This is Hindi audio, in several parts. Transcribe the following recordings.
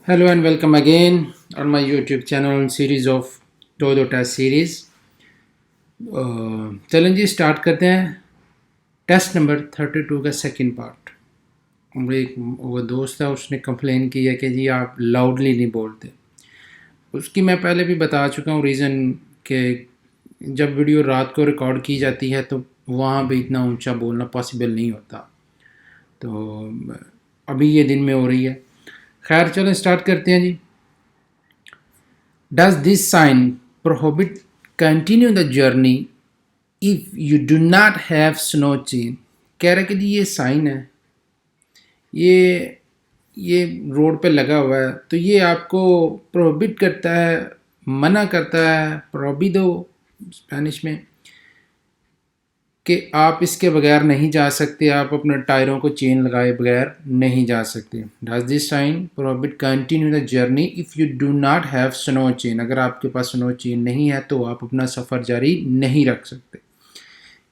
Hello and welcome again on my YouTube channel series of दो टेस्ट सीरीज। चलें जी स्टार्ट करते हैं। टेस्ट नंबर 32 का सेकंड पार्ट। मेरे एक वो दोस्त है, उसने कंप्लेन की है कि जी आप लाउडली नहीं बोलते। उसकी मैं पहले भी बता चुका हूँ रीज़न कि जब वीडियो रात को रिकॉर्ड की जाती है तो वहाँ भी इतना ऊंचा बोलना पॉसिबल नहीं होता, तो अभी ये दिन में हो रही है। खैर चलें स्टार्ट करते हैं जी। Does this sign prohibit continue the journey if you do not have snow chain? कह रहा है कि जी ये साइन है, ये रोड पे लगा हुआ है, तो ये आपको प्रोहिबिट करता है, मना करता है, प्रोहिबिदो स्पेनिश में, कि आप इसके बगैर नहीं जा सकते, आप अपने टायरों को चेन लगाए बगैर नहीं जा सकते। Does this sign prohibit continue the journey if you do not have snow chain? अगर आपके पास स्नो चेन नहीं है तो आप अपना सफ़र जारी नहीं रख सकते।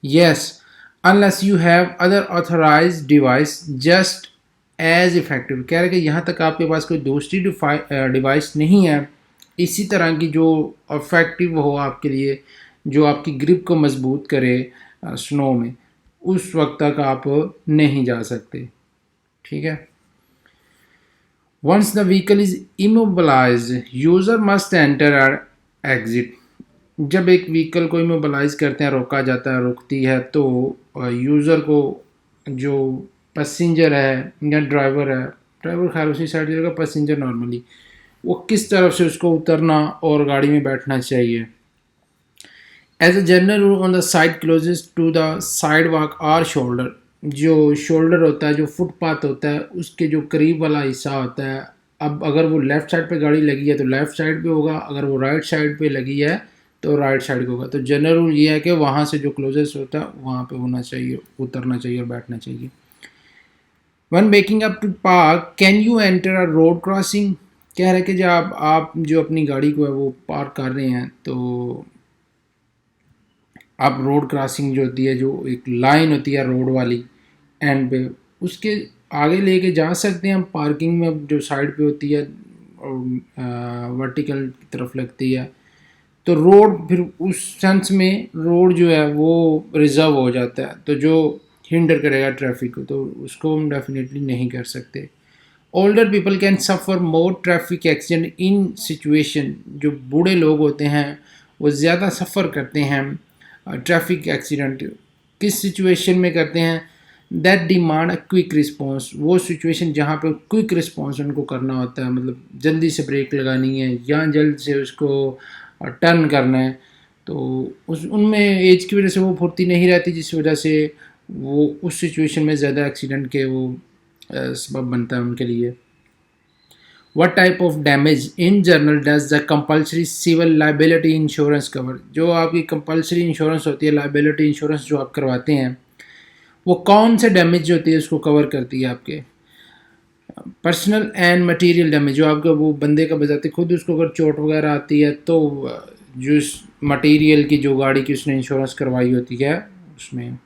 Yes, unless you have other authorised device just as effective. कह रहे कि यहाँ तक आपके पास कोई दूसरी डिवाइस नहीं है इसी तरह की जो इफेक्टिव हो आपके लिए, जो आपकी ग्रिप को मजबूत करे स्नो में, उस वक्त तक आप नहीं जा सकते। ठीक है। Once the vehicle is immobilise user must enter or exit. जब एक व्हीकल को इमोबलाइज करते हैं, रोका जाता है, रुकती है, तो यूज़र को, जो पैसेंजर है या ड्राइवर है, ड्राइवर खैर उसी साइड जाएगा, पैसेंजर नॉर्मली, वो किस तरफ से उसको उतरना और गाड़ी में बैठना चाहिए। As a general rule on the side closest to the sidewalk or shoulder. जो शोल्डर होता है, जो फुटपाथ होता है, उसके जो करीब वाला हिस्सा होता है, अब अगर वो लेफ़्ट साइड पे गाड़ी लगी है तो लेफ़्ट साइड पे होगा, अगर वो राइट साइड पे लगी है तो राइट साइड पे होगा। तो जनरल रूल ये है कि वहाँ से जो क्लोजेस्ट होता है वहाँ पे होना चाहिए, उतरना चाहिए और बैठना चाहिए। When making up to park can you enter a road crossing. कह रहे कि जब आप जो अपनी गाड़ी को है वो पार्क कर रहे हैं तो आप रोड क्रॉसिंग जो होती है, जो एक लाइन होती है रोड वाली एंड पे, उसके आगे लेके जा सकते हैं हम। पार्किंग में जो साइड पे होती है वर्टिकल की तरफ लगती है, तो रोड फिर उस सेंस में रोड जो है वो रिजर्व हो जाता है, तो जो हिंडर करेगा ट्रैफिक को, तो उसको हम डेफिनेटली नहीं कर सकते। Older people can suffer more traffic accident in situation. जो बूढ़े लोग होते हैं वो ज़्यादा सफ़र करते हैं ट्रैफिक एक्सीडेंट किस सिचुएशन में करते हैं, that demand a quick response. वो सिचुएशन जहाँ पे क्विक रिस्पॉन्स उनको करना होता है, मतलब जल्दी से ब्रेक लगानी है या जल्द से उसको टर्न करना है, तो उनमें एज की वजह से वो फुर्ती नहीं रहती, जिस वजह से वो उस सिचुएशन में ज़्यादा एक्सीडेंट के वो सबब बनता है उनके लिए। What type of damage in general does the compulsory civil liability insurance cover? जो आपकी कंपल्सरी इंश्योरेंस होती है, लाइबिलिटी इंश्योरेंस जो आप करवाते हैं, वो कौन से डैमेज जो होती है उसको कवर करती है? आपके पर्सनल एंड मटेरियल डैमेज, जो आपका वो बंदे का बजाते खुद उसको अगर चोट वगैरह आती है तो जो मटेरियल की, जो गाड़ी की उसने इंश्योरेंस करवाई होती है उसमें।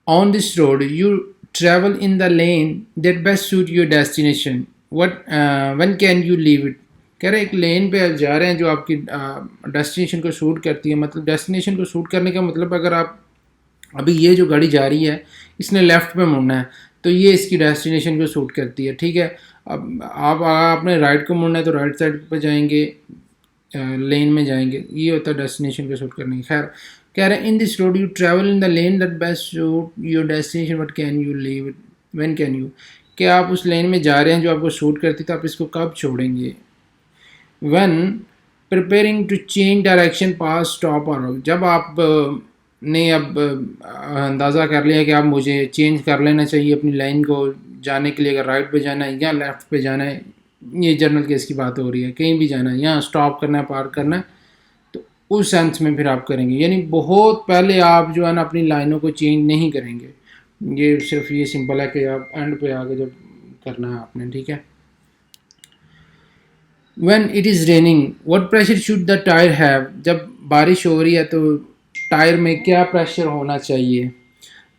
On this road you travel in the lane that best suit your destination. When can you leave it? कह रहे एक लेन पे आप जा रहे हैं जो आपकी डेस्टिनेशन को सूट करती है। मतलब डेस्टिनेशन को सूट करने का मतलब, अगर आप अभी ये जो गाड़ी जा रही है इसने लेफ़्ट पे मुड़ना है तो ये इसकी डेस्टिनेशन को सूट करती है। ठीक है। अब आपने राइट को मुड़ना है तो राइट साइड पे जाएंगे, लेन में जाएंगे, ये होता है डेस्टिनेशन को सूट करने की। खैर कह रहे हैं in this road you travel in the lane that best suit your destination, but can you leave it, when can you, कि आप उस लेन में जा रहे हैं जो आपको सूट करती, तो आप इसको कब छोड़ेंगे? When preparing to change direction pass stop और, जब आप ने अब अंदाज़ा कर लिया कि आप मुझे चेंज कर लेना चाहिए अपनी लाइन को जाने के लिए, अगर राइट पे जाना है या लेफ़्ट पे जाना है, ये जनरल केस की बात हो रही है, कहीं भी जाना है, यहाँ स्टॉप करना है, पार्क करना है, तो उस सेंस में फिर आप करेंगे। यानी बहुत पहले आप जो है ना अपनी लाइनों को चेंज नहीं करेंगे। ये सिर्फ ये सिंपल है कि आप एंड पे आगे जब करना है आपने। ठीक है। When it is raining, what pressure should the tire have? जब बारिश हो रही है तो टायर में क्या प्रेशर होना चाहिए?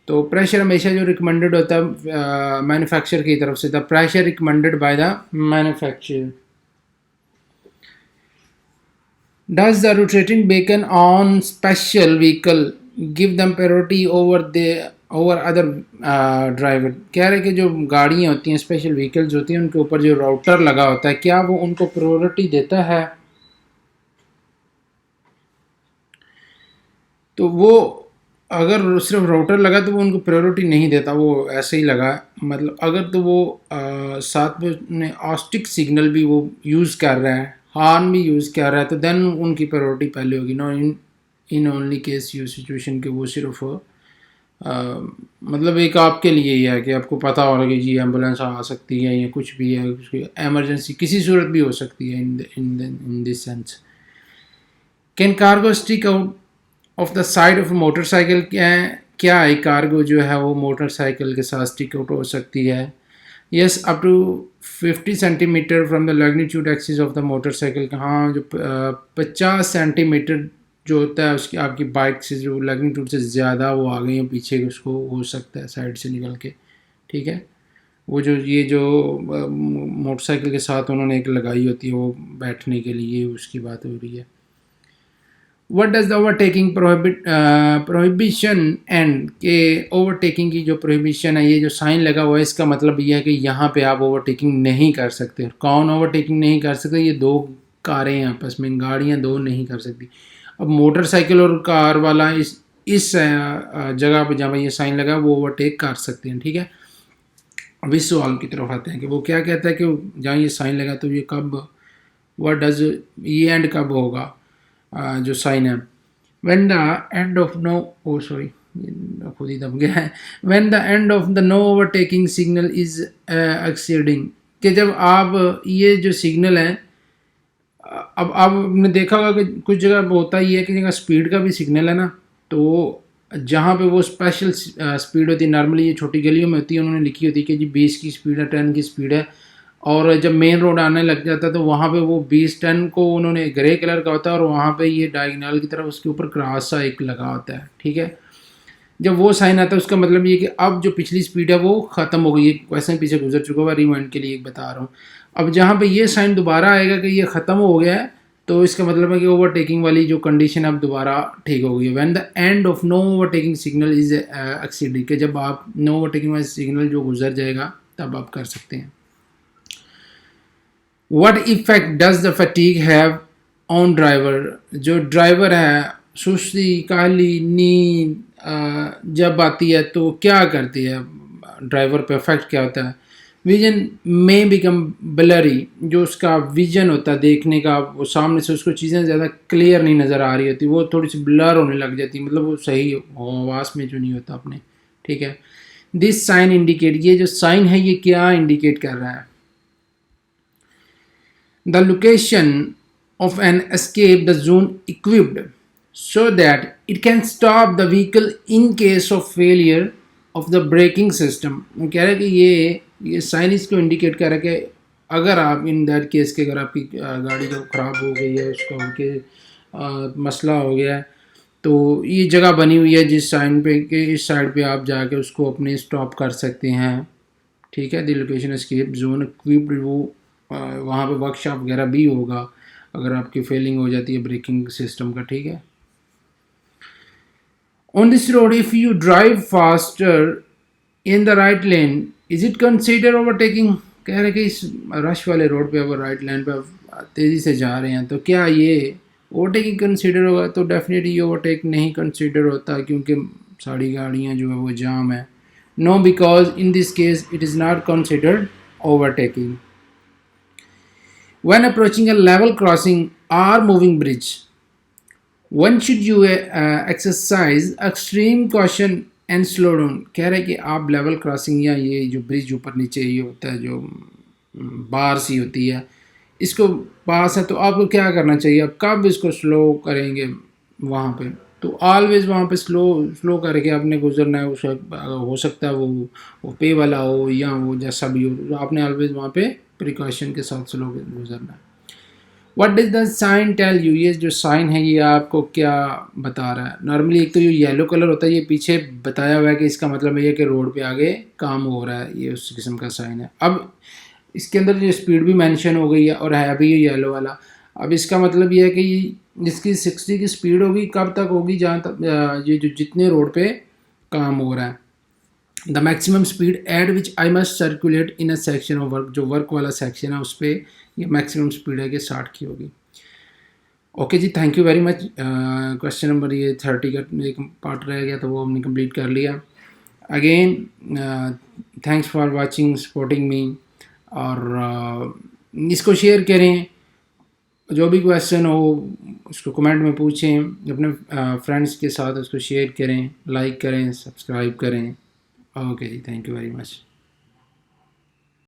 तो प्रेशर हमेशा जो रिकमेंडेड होता है मैन्युफैक्चरर की तरफ से, the pressure recommended by the manufacturer. Does the rotating beacon on special vehicle give them priority over other driver? कह रहे कि जो गाड़ियाँ होती हैं, स्पेशल व्हीकल्स होती हैं, उनके ऊपर जो राउटर लगा होता है, क्या वो उनको प्रायोरिटी देता है? तो वो अगर सिर्फ राउटर लगा तो वो उनको प्रायोरिटी नहीं देता, वो ऐसे ही लगा। मतलब अगर तो वो साथ में ऑस्टिक सिग्नल भी वो यूज़ कर रहा है, हॉर्न भी यूज़ कर रहा है, तो देन उनकी प्रायोरिटी पहले होगी। No in only case you situation के वो सिर्फ मतलब एक आपके लिए ही है कि आपको पता होगा कि जी एम्बुलेंस आ सकती है या कुछ भी है, एमरजेंसी किसी सूरत भी हो सकती है। In this sense, can cargo stick out of the side of motorcycle? क्या एक कार्गो जो है वो मोटरसाइकिल के साथ स्टिक आउट हो सकती है? Yes, up to 50 centimetre from the magnitude axis of the motorcycle. हाँ, जो 50 सेंटीमीटर जो होता है उसकी आपकी बाइक से जो मैग्नीट्यूड से ज़्यादा वो आ गई है पीछे, उसको हो सकता है साइड से निकल के। ठीक है, वो जो ये जो मोटरसाइकिल के साथ उन्होंने एक लगाई होती है वो बैठने के लिए, उसकी बात हो रही है। What does the overtaking prohibition and के ओवरटेकिंग की जो प्रोहिबिशन है, ये जो साइन लगा हुआ है, इसका मतलब ये है कि यहाँ पे आप ओवरटेकिंग नहीं कर सकते। कौन ओवरटेकिंग नहीं कर सकते? ये दो कारें हैं आपस में, गाड़ियाँ दो नहीं कर सकती। अब मोटरसाइकिल और कार वाला इस जगह पे जहाँ ये साइन लगा वो ओवरटेक कर सकते हैं। ठीक है, अब इस सवाल की तरफ आते हैं कि वो क्या कहता है कि जहाँ ये साइन लगा तो ये कब, व्हाट डज, ये एंड कब होगा जो साइन है? When the end of no, oh sorry खुद ही दब गया है, when the end of the no overtaking signal is exceeding, कि जब आप ये जो सिग्नल है, अब आपने देखा होगा कि कुछ जगह होता ही है कि जगह स्पीड का भी सिग्नल है ना, तो जहाँ पे वो स्पेशल स्पीड होती है, नॉर्मली ये छोटी गलियों में होती है, उन्होंने लिखी होती है कि जी 20 की स्पीड है, 10 की स्पीड है। और जब मेन रोड आने लग जाता है तो वहाँ पे वो 20-10 को उन्होंने ग्रे कलर का होता है और वहाँ पे ये डायगोनल की तरफ उसके ऊपर क्रॉस सा एक लगा होता है। ठीक है, जब वो साइन आता है उसका मतलब ये कि अब जो पिछली स्पीड है वो ख़त्म हो गई है, वैसे ही पीछे गुजर चुका हुआ, रिमाइंड के लिए बता रहा हूँ। अब जहाँ पे ये साइन दोबारा आएगा कि ये ख़त्म हो गया है, तो इसका मतलब है कि ओवरटेकिंग वाली जो कंडीशन अब दोबारा ठीक हो गई है। When the end of no overtaking signal is exceed, के जब आप नो ओवरटेकिंग वाली सिग्नल जो गुजर जाएगा तब आप कर सकते हैं। What effect does the fatigue have on driver? जो ड्राइवर है, सुस्ती, काहली, नींद जब आती है तो क्या करती है ड्राइवर पे, इफेक्ट क्या होता है? विजन में बिकम ब्लरी, जो उसका विजन होता है देखने का, वो सामने से उसको चीज़ें ज़्यादा क्लियर नहीं नज़र आ रही होती, वो थोड़ी सी ब्लर होने लग जाती, मतलब वो सही आवाज़ में जो नहीं होता अपने। ठीक है, दिस साइन इंडिकेट, ये जो साइन है ये क्या इंडिकेट कर रहा है? The location of an escape the zone equipped so that it can stop the vehicle in case of failure of the braking system। कह रहा है कि ये साइन इसको इंडिकेट कर रहा है कि अगर आप इन दैट केस के अगर आपकी गाड़ी जो ख़राब हो गई है, उसका उनके मसला हो गया है, तो ये जगह बनी हुई है जिस साइन पे कि इस साइड पे आप जाके उसको अपने स्टॉप कर सकते हैं। ठीक है, the location escape zone equipped, वो वहाँ पे वर्कशॉप वगैरह भी होगा अगर आपकी फेलिंग हो जाती है ब्रेकिंग सिस्टम का। ठीक है, on this road if you drive faster in the right lane is it consider overtaking? कह रहे कि इस रश वाले रोड पे अगर राइट लेन पे आप तेज़ी से जा रहे हैं तो क्या ये ओवरटेकिंग कंसीडर होगा? तो डेफिनेटली ये ओवरटेक नहीं कंसीडर होता, क्योंकि सारी गाड़ियाँ जो है वो जाम है। No, because in this case it is not considered overtaking. When approaching a level crossing or moving bridge, when should you exercise extreme caution and slow down? कह रहे हैं कि आप लेवल क्रॉसिंग या ये जो ब्रिज ऊपर नीचे ये होता है जो बार सी होती है, इसको पास है तो आपको क्या करना चाहिए? आप कब इसको स्लो करेंगे वहाँ पे? तो ऑलवेज वहाँ पे स्लो करके आपने गुजरना है। उसका हो सकता है वो पे वाला हो या वो जैसा भी हो, तो आपने ऑलवेज वहाँ पे प्रिकॉशन के साथ स्लो गुजरना है। What does the sign tell you, ये जो साइन है ये आपको क्या बता रहा है? नॉर्मली एक तो ये येलो कलर होता है, ये पीछे बताया हुआ है कि इसका मतलब ये है कि रोड पे आगे काम हो रहा है, ये उस किस्म का साइन है। अब इसके अंदर जो स्पीड भी मेंशन हो गई है और है भी ये येलो वाला। अब इसका मतलब ये है कि इसकी 60 की स्पीड होगी, कब तक होगी, जहाँ तक ये जो जितने रोड पे काम हो रहा है। The maximum speed at which I must circulate in a section of work, जो वर्क वाला सेक्शन है उस पर ये मैक्सिमम स्पीड है कि 60 की होगी। Okay ji, thank you very much. Question number ये 30 का एक पार्ट रह गया तो वो हमने कंप्लीट कर लिया। Again thanks for watching, supporting me, और इसको शेयर करें, जो भी क्वेश्चन हो उसको कमेंट में पूछें, अपने फ्रेंड्स के साथ उसको शेयर करें, लाइक करें, सब्सक्राइब करें। Okay ji, thank you very much.